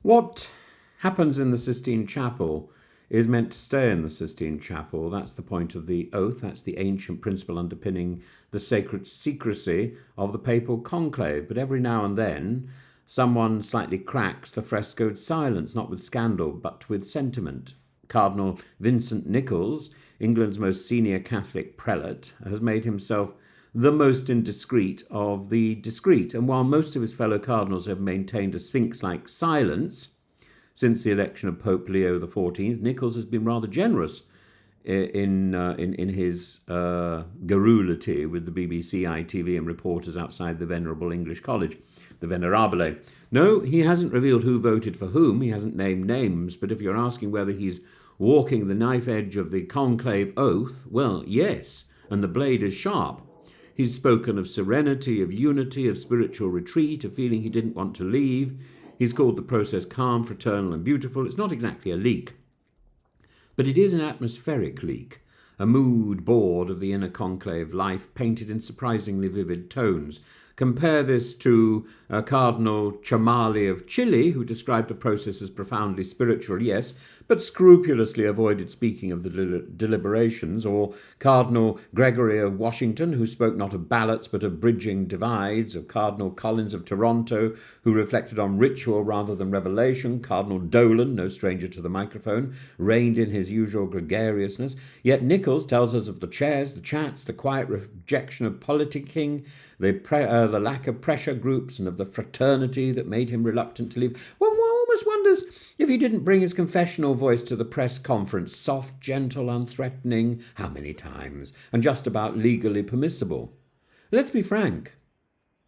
What happens in the Sistine Chapel is meant to stay in the Sistine Chapel. That's the point of the oath. That's the ancient principle underpinning the sacred secrecy of the papal conclave. But every now and then, someone slightly cracks the frescoed silence, not with scandal, but with sentiment. Cardinal Vincent Nichols, England's most senior Catholic prelate, has made himself the most indiscreet of the discreet. And while most of his fellow cardinals have maintained a sphinx-like silence since the election of Pope Leo XIV, Nichols has been rather generous in his garrulity with the BBC, ITV and reporters outside the venerable English college, the Venerabile. No, he hasn't revealed who voted for whom, he hasn't named names, but if you're asking whether he's walking the knife edge of the conclave oath, well, yes, and the blade is sharp. He's spoken of serenity, of unity, of spiritual retreat, of feeling he didn't want to leave. He's called the process calm, fraternal and beautiful. It's not exactly a leak, but it is an atmospheric leak, a mood board of the inner conclave life painted in surprisingly vivid tones. Compare this to Cardinal Chamali of Chile, who described the process as profoundly spiritual, yes, but scrupulously avoided speaking of the deliberations, or Cardinal Gregory of Washington, who spoke not of ballots but of bridging divides, of Cardinal Collins of Toronto, who reflected on ritual rather than revelation. Cardinal Dolan, no stranger to the microphone, reigned in his usual gregariousness. Yet Nichols tells us of the chairs, the chats, the quiet rejection of politicking, the lack of pressure groups, and of the fraternity that made him reluctant to leave. One almost wonders if he didn't bring his confessional voice to the press conference, soft, gentle, unthreatening, how many times, and just about legally permissible. Let's be frank.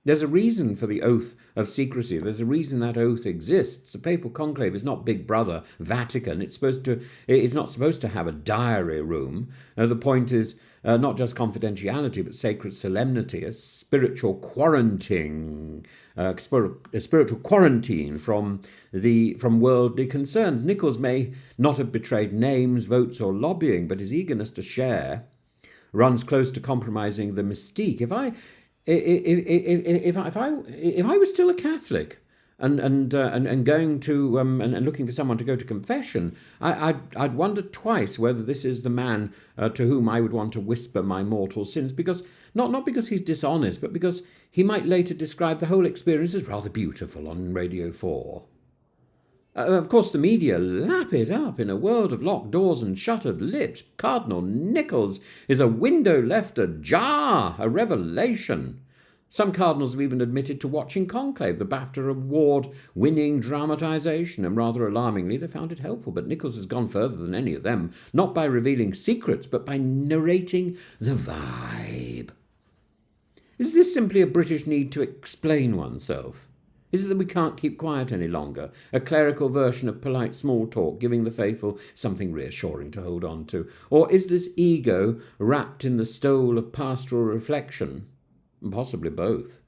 There's a reason for the oath of secrecy. There's a reason that oath exists. A papal conclave is not Big Brother, Vatican. It's not supposed to have a diary room. The point is not just confidentiality, but sacred solemnity, a spiritual quarantine, from worldly concerns. Nichols may not have betrayed names, votes, or lobbying, but his eagerness to share runs close to compromising the mystique. If I was still a Catholic and going to and looking for someone to go to confession, I'd wonder twice whether this is the man to whom I would want to whisper my mortal sins, because not because he's dishonest, but because he might later describe the whole experience as rather beautiful on Radio 4. Of course, the media lap it up in a world of locked doors and shuttered lips. Cardinal Nichols is a window left ajar, a revelation. Some cardinals have even admitted to watching Conclave, the BAFTA award-winning dramatisation, and rather alarmingly, they found it helpful. But Nichols has gone further than any of them, not by revealing secrets, but by narrating the vibe. Is this simply a British need to explain oneself? Is it that we can't keep quiet any longer? A clerical version of polite small talk, giving the faithful something reassuring to hold on to? Or is this ego wrapped in the stole of pastoral reflection? Possibly both.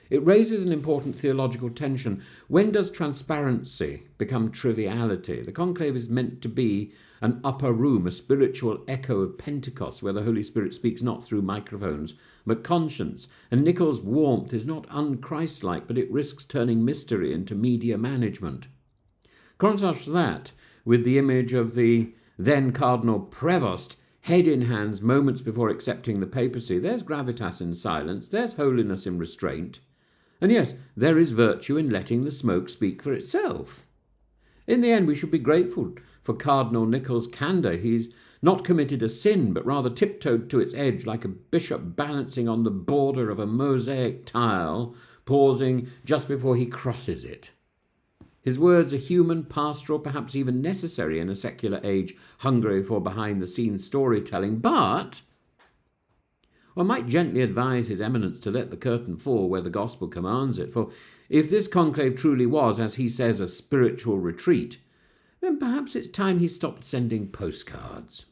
It raises an important theological tension. When does transparency become triviality? The conclave is meant to be an upper room, a spiritual echo of Pentecost, where the Holy Spirit speaks not through microphones, but conscience. And Nichols' warmth is not un-Christ-like, but it risks turning mystery into media management. Contrast that with the image of the then Cardinal Prevost, head in hands, moments before accepting the papacy. There's gravitas in silence, there's holiness in restraint. And yes, there is virtue in letting the smoke speak for itself. In the end, we should be grateful for Cardinal Nichols' candour. He's not committed a sin, but rather tiptoed to its edge like a bishop balancing on the border of a mosaic tile, pausing just before he crosses it. His words are human, pastoral, perhaps even necessary in a secular age hungry for behind-the-scenes storytelling, but one might gently advise His Eminence to let the curtain fall where the gospel commands it, for if this conclave truly was, as he says, a spiritual retreat, then perhaps it's time he stopped sending postcards.